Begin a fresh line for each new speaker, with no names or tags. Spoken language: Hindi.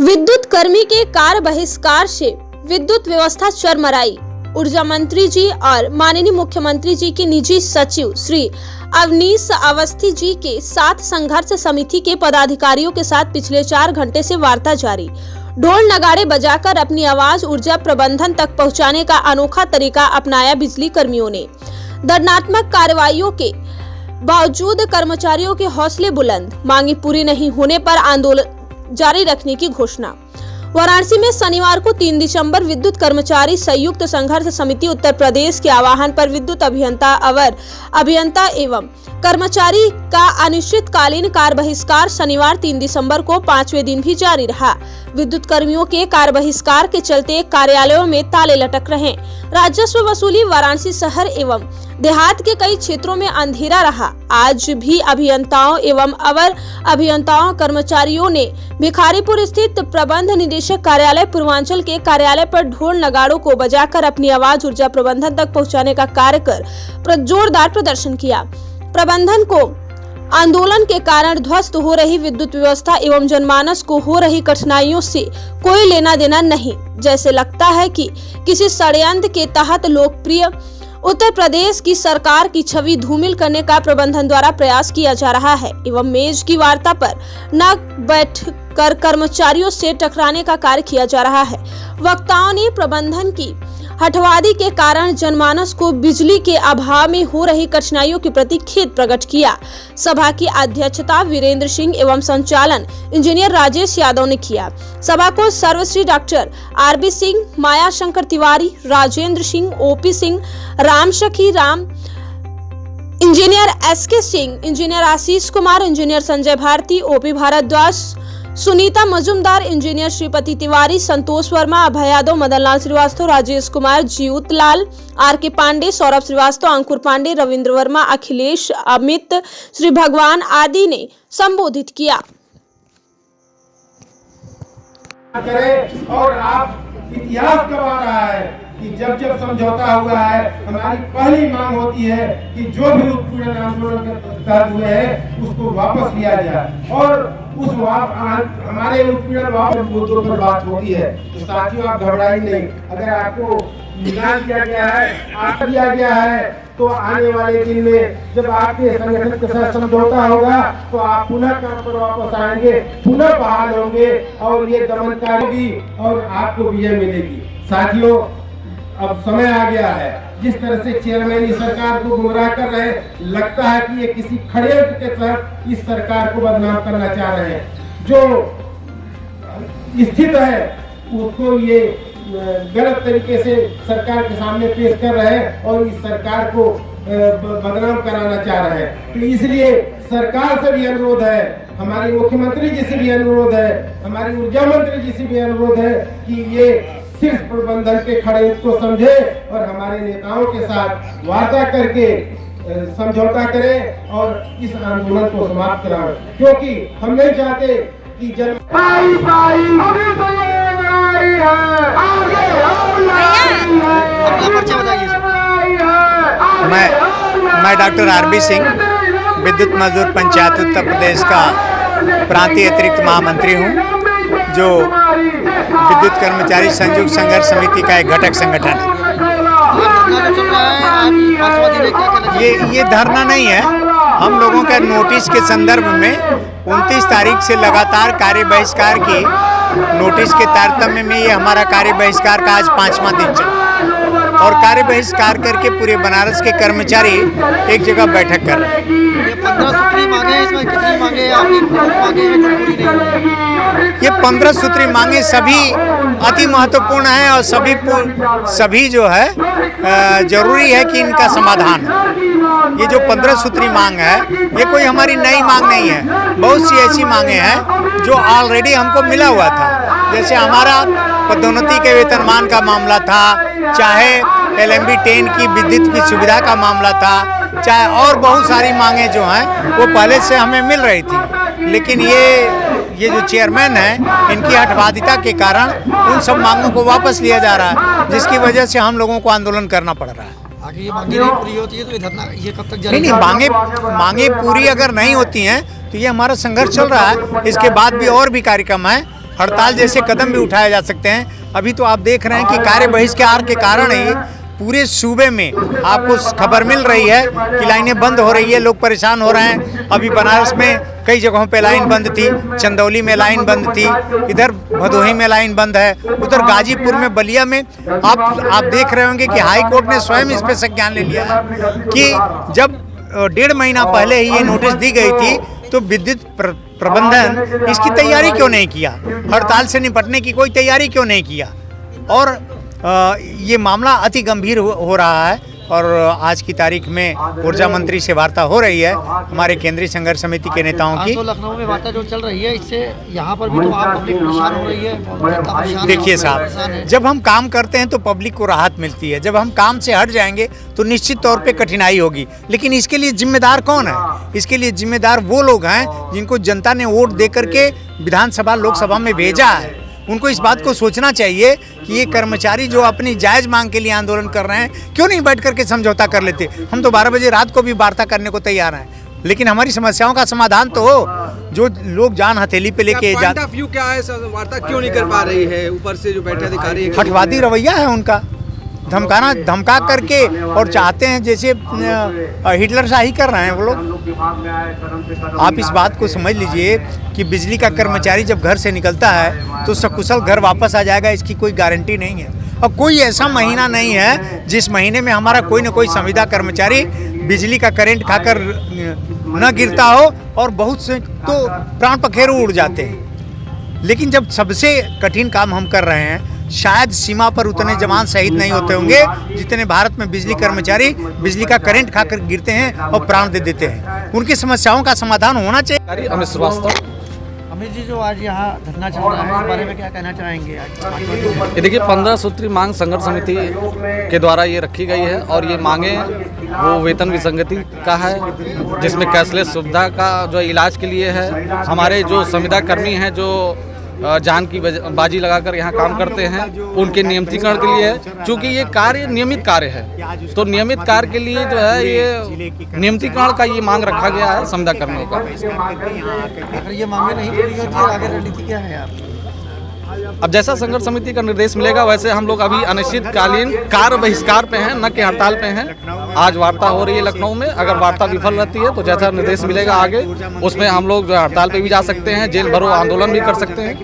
विद्युत कर्मी के कार बहिष्कार से विद्युत व्यवस्था चरमराई। ऊर्जा मंत्री जी और माननीय मुख्यमंत्री जी के निजी सचिव श्री अवनीश अवस्थी जी के साथ संघर्ष समिति के पदाधिकारियों के साथ पिछले 4 घंटे से वार्ता जारी। ढोल नगाड़े बजाकर अपनी आवाज ऊर्जा प्रबंधन तक पहुंचाने का अनोखा तरीका अपनाया बिजली कर्मियों ने। दंडात्मक कार्रवाइयों के बावजूद कर्मचारियों के हौसले बुलंद, मांगे पूरी नहीं होने पर आंदोलन जारी रखने की घोषणा। वाराणसी में शनिवार को 3 दिसंबर विद्युत कर्मचारी संयुक्त संघर्ष समिति उत्तर प्रदेश के आह्वान पर विद्युत अभियंता, अवर अभियंता एवं कर्मचारी का अनिश्चितकालीन कार बहिष्कार शनिवार 3 दिसंबर को 5वें दिन भी जारी रहा। विद्युत कर्मियों के कार बहिष्कार के चलते कार्यालयों में ताले लटक रहे। राजस्व वसूली वाराणसी शहर एवं देहात के कई क्षेत्रों में अंधेरा रहा। आज भी अभियंताओं एवं अवर अभियंताओं कर्मचारियों ने भिखारीपुर स्थित प्रबंध निदेशक कार्यालय पूर्वांचल के कार्यालय पर ढोल नगाड़ों को बजाकर अपनी आवाज ऊर्जा प्रबंधन तक पहुंचाने का कार्य कर जोरदार प्रदर्शन किया। प्रबंधन को आंदोलन के कारण ध्वस्त हो रही विद्युत व्यवस्था एवं जनमानस को हो रही कठिनाइयों से कोई लेना देना नहीं। जैसे लगता है कि किसी षड्यंत्र के तहत लोकप्रिय उत्तर प्रदेश की सरकार की छवि धूमिल करने का प्रबंधन द्वारा प्रयास किया जा रहा है एवं मेज की वार्ता पर न बैठ कर कर्मचारियों से टकराने का कार्य किया जा रहा है। वक्ताओं ने प्रबंधन की हठवादी के कारण जनमानस को बिजली के अभाव में हो रही कठिनाइयों के प्रति खेद प्रकट किया। सभा की अध्यक्षता वीरेंद्र सिंह एवं संचालन इंजीनियर राजेश यादव ने किया। सभा को Sarvashri doctor RB Singh, Maya Shankar Tiwari, Rajendra Singh, OP Singh, Ram Sakhi Ram, engineer SK Singh, engineer Ashish Kumar, engineer Sanjay Bharti, OP Bhardwaj, Sunita Majumdar, engineer Shripati Tiwari, Santosh Verma, Abhay Yadav, Madan Lal Srivastava, Rajesh Kumar, Jiut Lal, R K Pandey, Saurabh Srivastava, अंकुर पांडे, रविंद्र वर्मा, अखिलेश, अमित, श्री भगवान आदि ने संबोधित किया।
और आप इतिहास गवा रहा है कि जब जब समझौता हुआ है, हमारी पहली मांग होती है कि जो भी उत्पीड़न आंदोलन के तहत हुए हैं उसको वापस लिया जाए और उस हमारे उत्पीड़न वापस मुद्दों पर बात होती है। तो साथियों, आप घबराइए नहीं। अगर आपको निकाल दिया गया है, आप दिया गया है, तो आने वाले दिन में जब आपके संगठन के साथ समझौता होगा तो आप पुनः काम पर वापस आएंगे, पुनः बहाल होंगे और ये दमनकारी भी और आपको विजय मिलेगी। साथियों, अब समय आ गया है। जिस तरह से चेयरमैन इस सरकार को गुमराह कर रहे, लगता है कि ये किसी षड्यंत्र के तहत इस सरकार को बदनाम करना चाह रहे हैं। जो स्थित है उसको ये गलत तरीके से सरकार के सामने पेश कर रहे हैं और इस सरकार को बदनाम कराना चाह रहे हैं। तो इसलिए सरकार से भी अनुरोध है, हमारे मुख्यमंत्री जी से भी अनुरोध है, हमारी ऊर्जा मंत्री जी से भी अनुरोध है कि ये सिर्फ प्रबंधन के षड्यंत्र को समझे और हमारे नेताओं के साथ वार्ता करके समझौता करें और इस आंदोलन को समाप्त कराएं, क्योंकि हम नहीं चाहते कि जन
मैं डॉक्टर आरबी सिंह, विद्युत मजदूर पंचायत उत्तर प्रदेश का प्रांतीय अतिरिक्त महामंत्री हूँ, जो विद्युत कर्मचारी संयुक्त संघर्ष समिति का एक घटक संगठन है। ये धरना नहीं है, हम लोगों के नोटिस के संदर्भ में 29 तारीख से लगातार कार्य बहिष्कार की नोटिस के तारतम्य में ये हमारा कार्य बहिष्कार का आज 5वां दिन चला और कार्य बहिष्कार करके पूरे बनारस के कर्मचारी एक जगह बैठक कर रहे हैं।
ये 15 सूत्री मांगे, इसमें कितनी मांगे आपकी मांगे हैं जो पूरी नहीं हुई?
ये 15 सूत्री मांगे सभी अति महत्वपूर्ण है और सभी जो है जरूरी है कि इनका समाधान हो। ये जो 15 सूत्री मांग है ये कोई हमारी नई मांग नहीं है, बहुत सी ऐसी मांगे हैं जो ऑलरेडी हमको मिला हुआ था। जैसे हमारा पदोन्नति के वेतनमान का मामला था, चाहे LMB 10 की विद्युत की सुविधा का मामला था, चाहे और बहुत सारी मांगे जो हैं वो पहले से हमें मिल रही थी। लेकिन ये जो चेयरमैन है, इनकी हठवादिता के कारण उन सब मांगों को वापस लिया जा रहा है, जिसकी वजह से हम लोगों को आंदोलन करना पड़ रहा है।
आगे ये मांगे नहीं पूरी होती है तो ये धरना ये कब तक जारी?
नहीं, मांगे पूरी अगर नहीं होती हैं तो ये हमारा संघर्ष चल रहा है। इसके बाद भी और भी कार्यक्रम है, हड़ताल जैसे कदम भी उठाए जा सकते हैं। अभी तो आप देख रहे हैं कि कार्य बहिष्कार के कारण ही पूरे सूबे में आपको खबर मिल रही है कि लाइनें बंद हो रही है, लोग परेशान हो रहे हैं। अभी बनारस में कई जगहों पे लाइन बंद थी, चंदौली में लाइन बंद थी, इधर भदोही में लाइन बंद है, उधर गाजीपुर में, बलिया में। आप देख रहे होंगे कि हाई कोर्ट ने स्वयं इस पर संज्ञान ले लिया है कि जब 1.5 महीना पहले ही ये नोटिस दी गई थी तो विद्युत प्रबंधन इसकी तैयारी क्यों नहीं किया, हड़ताल से निपटने की कोई तैयारी क्यों नहीं किया। और ये मामला अति गंभीर हो रहा है और आज की तारीख में ऊर्जा मंत्री से वार्ता हो रही है हमारे केंद्रीय संघर्ष समिति के नेताओं की।
तो लखनऊ में वार्ता जो चल रही है, इससे यहाँ पर भी तो आप पब्लिक परेशान हो रही है।
देखिए साहब, जब हम काम करते हैं तो पब्लिक को राहत मिलती है, जब हम काम से हट जाएंगे तो निश्चित तौर पे कठिनाई होगी। लेकिन इसके लिए जिम्मेदार कौन है? इसके लिए जिम्मेदार वो लोग हैं जिनको जनता ने वोट दे करके विधानसभा लोकसभा में भेजा है। उनको इस बात को सोचना चाहिए कि ये कर्मचारी जो अपनी जायज़ मांग के लिए आंदोलन कर रहे हैं, क्यों नहीं बैठ करके समझौता कर लेते। हम तो 12 बजे रात को भी वार्ता करने को तैयार हैं, लेकिन हमारी समस्याओं का समाधान तो हो। जो लोग जान हथेली पे लेके जाते,
क्या है, वार्ता क्यों नहीं कर पा रही है? ऊपर से जो बैठे अधिकारी,
हठवादी रवैया है उनका, धमका करके, और चाहते हैं जैसे हिटलर शाही कर रहे हैं वो लोग। आप इस बात को समझ लीजिए कि बिजली का कर्मचारी जब घर से निकलता है तो सकुशल घर वापस आ जाएगा, इसकी कोई गारंटी नहीं है। और कोई ऐसा महीना नहीं है जिस महीने में हमारा कोई न कोई संविदा कर्मचारी बिजली का करंट खाकर न गिरता हो, और बहुत से तो प्राण पखेरु उड़ जाते हैं। लेकिन जब सबसे कठिन काम हम कर रहे हैं, शायद सीमा पर उतने जवान शहीद नहीं होते होंगे जितने भारत में बिजली कर्मचारी बिजली का करंट खाकर गिरते हैं और प्राण दे देते हैं। उनकी समस्याओं का समाधान होना चाहिए।
अमित श्रीवास्तव।
अमित जी, जो आज यहाँ धरना चल रहा है, इस बारे में क्या कहना चाहेंगे?
ये देखिए, 15 सूत्री मांग संघर्ष समिति के द्वारा ये रखी गई है और ये मांगे वो वेतन विसंगति का है, जिसमें कैशलेस सुविधा का जो इलाज के लिए है। हमारे जो संविदा कर्मी हैं जो जान की बाजी लगाकर यहाँ काम करते हैं, उनके नियमितीकरण के लिए है। चूँकि ये कार्य नियमित कार्य है, तो नियमित कार्य के लिए जो है ये नियमितीकरण का ये मांग रखा गया है संविदा कर्मियों का।
अगर ये मांगे नहीं पूरी होती है, आगे रणनीति क्या है आप?
अब जैसा संघर्ष समिति का निर्देश मिलेगा वैसे हम लोग अभी अनिश्चितकालीन कार्य बहिष्कार पे हैं, न कि हड़ताल पे हैं। आज वार्ता हो रही है लखनऊ में, अगर वार्ता विफल रहती है तो जैसा निर्देश मिलेगा आगे उसमें हम लोग हड़ताल पे भी जा सकते हैं, जेल भरो आंदोलन भी कर सकते हैं।